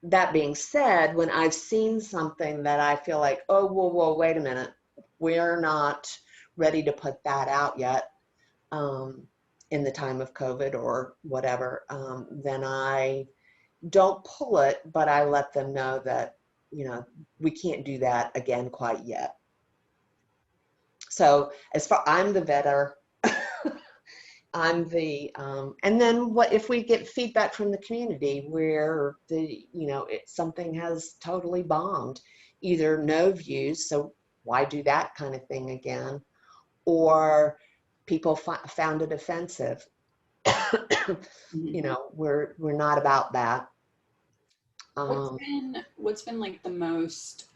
A: That being said, when I've seen something that I feel like, oh, whoa, wait a minute, we're not ready to put that out yet in the time of COVID or whatever, then I don't pull it, but I let them know that, we can't do that again quite yet. So as far, I'm the vetter, I'm the, and then what if we get feedback from the community where something has totally bombed, either no views, so why do that kind of thing again, or people found it offensive. We're not about that.
B: What's been like the most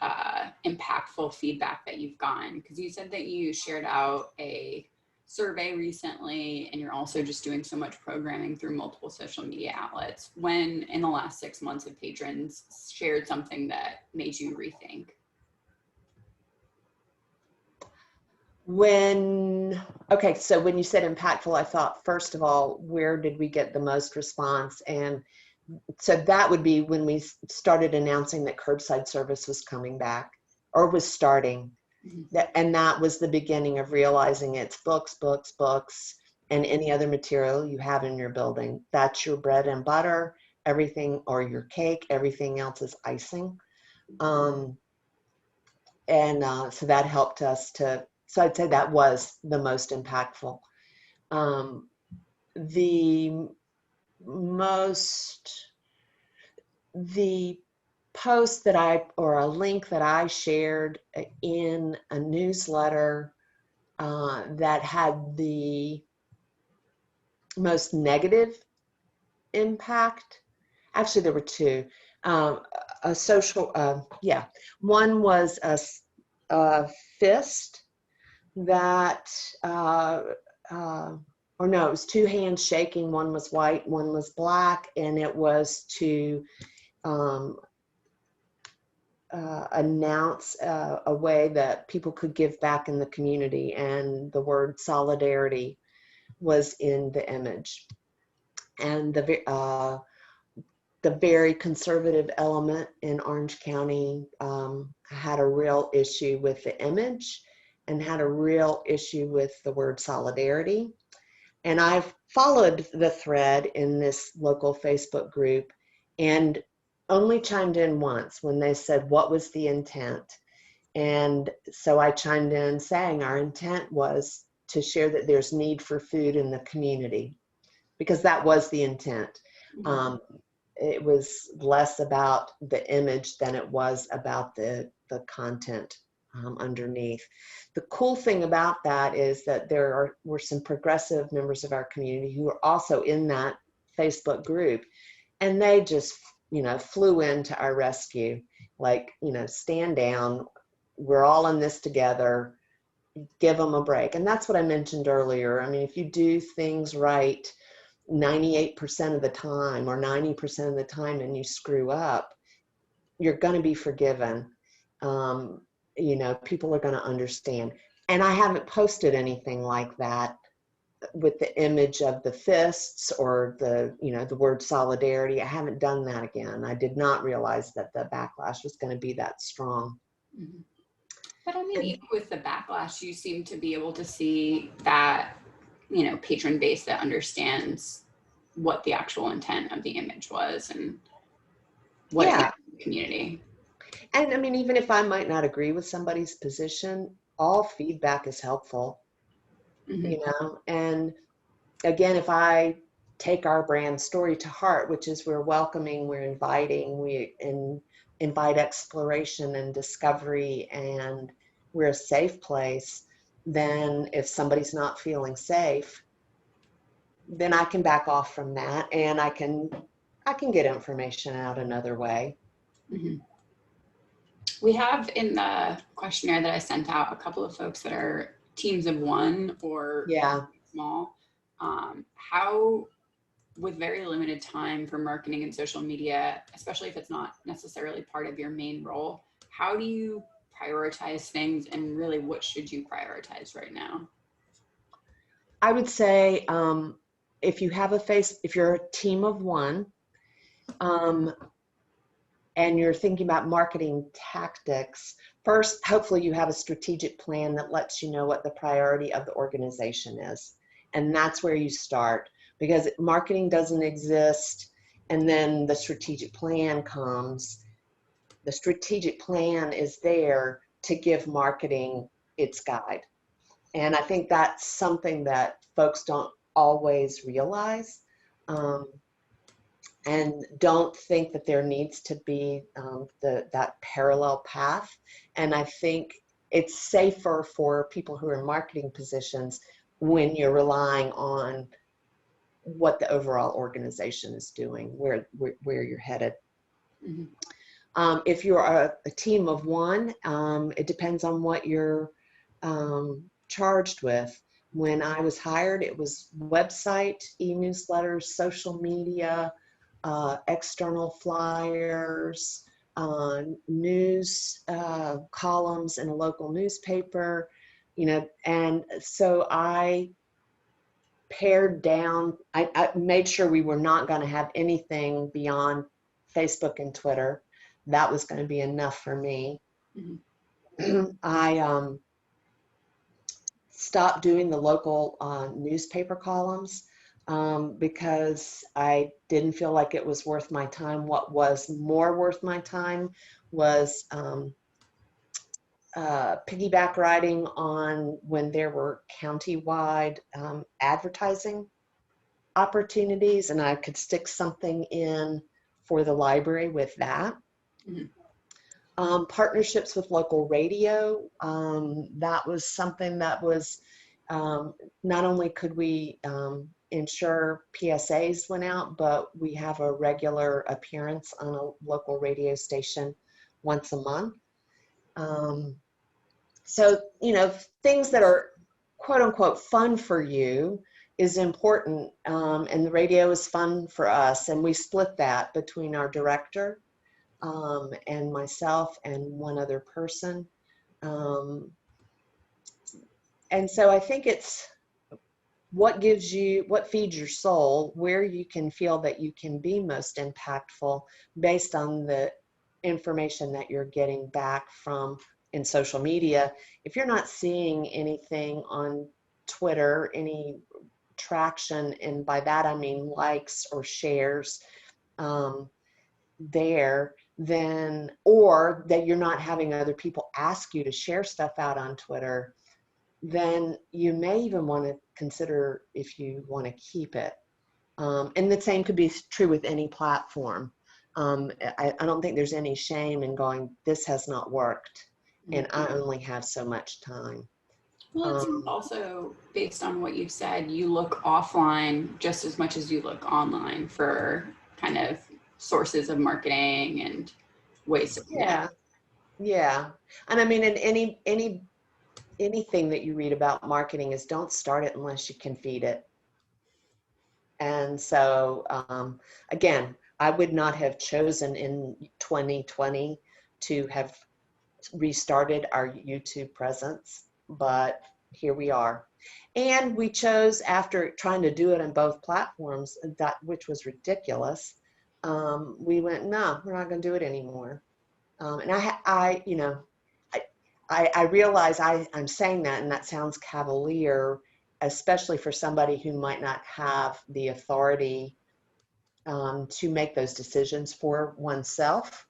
B: impactful feedback that you've gotten? Because you said that you shared out a survey recently, and you're also just doing so much programming through multiple social media outlets. When in the last 6 months have patrons shared something that made you rethink?
A: Okay, so when you said impactful, I thought, first of all, where did we get the most response? And so that would be when we started announcing that curbside service was coming back or was starting. And that was the beginning of realizing it's books, books, books, and any other material you have in your building. That's your bread and butter, everything, or your cake, everything else is icing. So that helped us so I'd say that was the most impactful. The post or a link that I shared in a newsletter that had the most negative impact. Actually, there were two. A social, one was a fist that, or no, it was two hands shaking. One was white, one was black, and it was to announce a way that people could give back in the community, and the word solidarity was in the image. And the very conservative element in Orange County had a real issue with the image and had a real issue with the word solidarity. And I've followed the thread in this local Facebook group and only chimed in once when they said, what was the intent? And so I chimed in saying our intent was to share that there's need for food in the community, because that was the intent. It was less about the image than it was about the content underneath. The cool thing about that is that were some progressive members of our community who were also in that Facebook group, and they just, flew into our rescue, like, stand down, we're all in this together, give them a break. And that's what I mentioned earlier. I mean, if you do things right 98% of the time or 90% of the time and you screw up, you're going to be forgiven. People are going to understand. And I haven't posted anything like that with the image of the fists or the word solidarity. I haven't done that again. I did not realize that the backlash was going to be that strong.
B: But I mean, even with the backlash, you seem to be able to see that, patron base that understands what the actual intent of the image was and what it meant to the community.
A: And I mean, even if I might not agree with somebody's position, all feedback is helpful, and again, if I take our brand story to heart, which is we're welcoming, we're inviting, we invite exploration and discovery, and we're a safe place, then if somebody's not feeling safe, then I can back off from that, and I can get information out another way.
B: We have in the questionnaire that I sent out a couple of folks that are teams of one or small. How, with very limited time for marketing and social media, especially if it's not necessarily part of your main role, how do you prioritize things, and really what should you prioritize right now?
A: I would say if you're a team of one, and you're thinking about marketing tactics, first, hopefully you have a strategic plan that lets you know what the priority of the organization is. And that's where you start, because marketing doesn't exist and then the strategic plan comes. The strategic plan is there to give marketing its guide. And I think that's something that folks don't always realize. And don't think that there needs to be that parallel path. And I think it's safer for people who are in marketing positions when you're relying on what the overall organization is doing, where you're headed. If you're a team of one, it depends on what you're charged with. When I was hired, it was website, e-newsletters, social media, external flyers, news columns in a local newspaper, you know, and so I pared down, I made sure we were not going to have anything beyond Facebook and Twitter. That was going to be enough for me. Mm-hmm. I stopped doing the local newspaper columns because I didn't feel like it was worth my time. What was more worth my time was piggyback riding on when there were countywide advertising opportunities, and I could stick something in for the library with that. Mm-hmm. Partnerships with local radio, that was something that was, not only could we ensure PSAs went out, but we have a regular appearance on a local radio station once a month. So, you know, things that are quote unquote fun for you is important, and the radio is fun for us, and we split that between our director and myself and one other person. And so I think it's what feeds your soul, where you can feel that you can be most impactful based on the information that you're getting back from in social media. If you're not seeing anything on Twitter, any traction, and by that I mean likes or shares there, then, or that you're not having other people ask you to share stuff out on Twitter, then you may even want to consider if you want to keep it. And the same could be true with any platform. I don't think there's any shame in going, this has not worked, and I only have so much time.
B: Well, it's also based on what you've said, you look offline just as much as you look online for kind of sources of marketing and ways to connect.
A: Yeah. And I mean, in anything that you read about marketing is don't start it unless you can feed it. And so, again, I would not have chosen in 2020 to have restarted our YouTube presence, but here we are. And we chose, after trying to do it on both platforms, which was ridiculous, we went, no, we're not going to do it anymore. And I realize I'm saying that, and that sounds cavalier, especially for somebody who might not have the authority to make those decisions for oneself.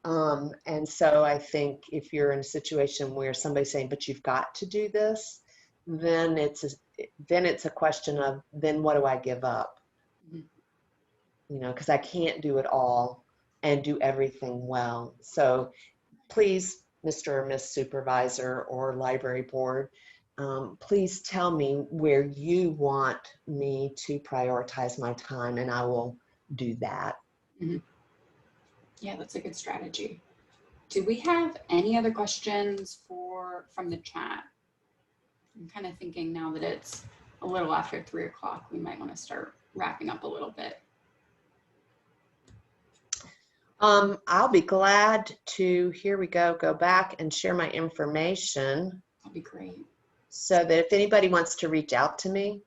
A: And so I think if you're in a situation where somebody's saying, but you've got to do this, then it's a question of, then what do I give up? You know, because I can't do it all and do everything well. So please, Mr. or Miss Supervisor or Library Board, please tell me where you want me to prioritize my time, and I will do that.
B: Mm-hmm. Yeah, that's a good strategy. Do we have any other questions from the chat? I'm kind of thinking now that it's a little after 3 o'clock, we might want to start wrapping up a little bit.
A: I'll be glad to, here we go back and share my information.
B: That'd be great.
A: So that if anybody wants to reach out to me,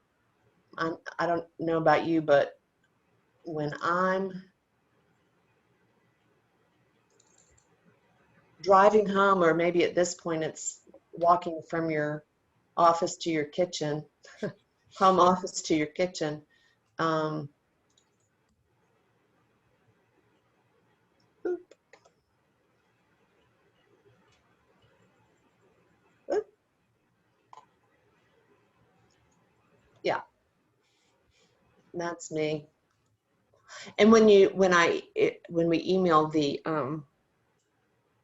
A: I don't know about you, but when I'm driving home, or maybe at this point it's walking from your office to your kitchen, home office to your kitchen, yeah, that's me. And when we email the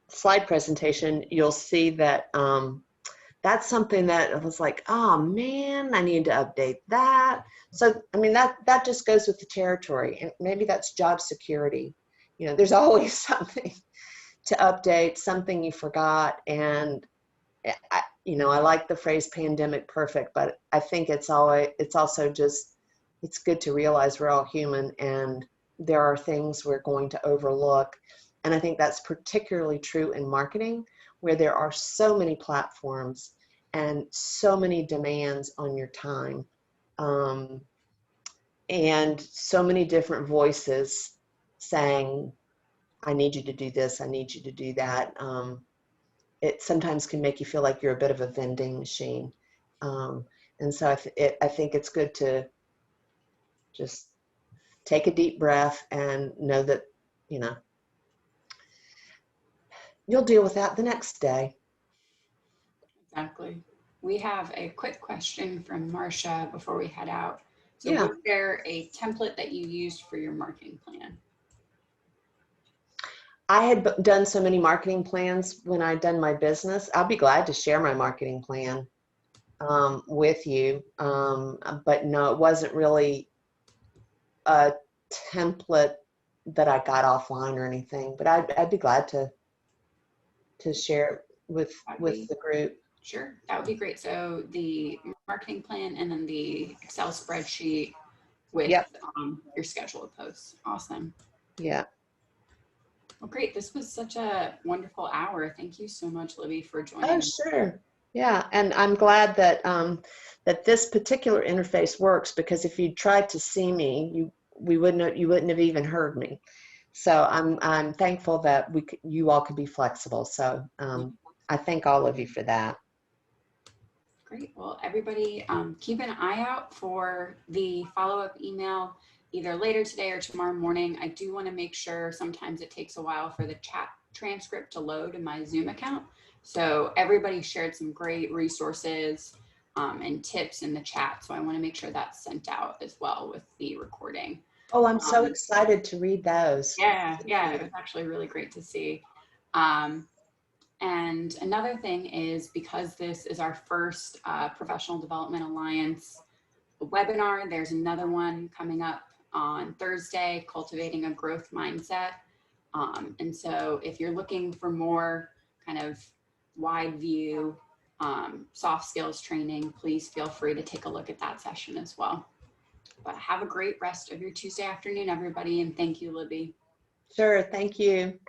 A: slide presentation, you'll see that that's something that I was like, oh man, I need to update that. So, I mean, that just goes with the territory, and maybe that's job security. You know, there's always something to update, something you forgot. And I like the phrase pandemic perfect, but I think it's also just, it's good to realize we're all human and there are things we're going to overlook. And I think that's particularly true in marketing, where there are so many platforms and so many demands on your time, and so many different voices saying, I need you to do this, I need you to do that. It sometimes can make you feel like you're a bit of a vending machine. And so I think it's good to just take a deep breath and know that, you know, you'll deal with that the next day.
B: Exactly. We have a quick question from Marcia before we head out. So
A: Yeah.
B: was there a template that you used for your marketing plan?
A: I had done so many marketing plans when I'd done my business. I'll be glad to share my marketing plan with you. But no, it wasn't really a template that I got offline or anything, but I'd be glad to share it with the group.
B: Sure, that would be great. So the marketing plan and then the Excel spreadsheet with
A: Yep.
B: Your scheduled posts. Awesome.
A: Yeah.
B: Well, great. This was such a wonderful hour. Thank you so much, Libbie, for joining.
A: Oh, sure. Yeah, and I'm glad that that this particular interface works, because if you tried to see me, you wouldn't have even heard me. So I'm thankful that you all could be flexible. So I thank all of you for that.
B: Great. Well, everybody, keep an eye out for the follow-up email either later today or tomorrow morning. I do want to make sure, sometimes it takes a while for the chat transcript to load in my Zoom account. So everybody shared some great resources and tips in the chat. So I want to make sure that's sent out as well with the recording.
A: Oh, I'm so excited to read those.
B: Yeah, it was actually really great to see. And another thing is, because this is our first Professional Development Alliance webinar, there's another one coming up on Thursday, Cultivating a Growth Mindset. And so if you're looking for more kind of wide view soft skills training, please feel free to take a look at that session as well. But have a great rest of your Tuesday afternoon, everybody, and thank you, Libbie.
A: Sure, thank you.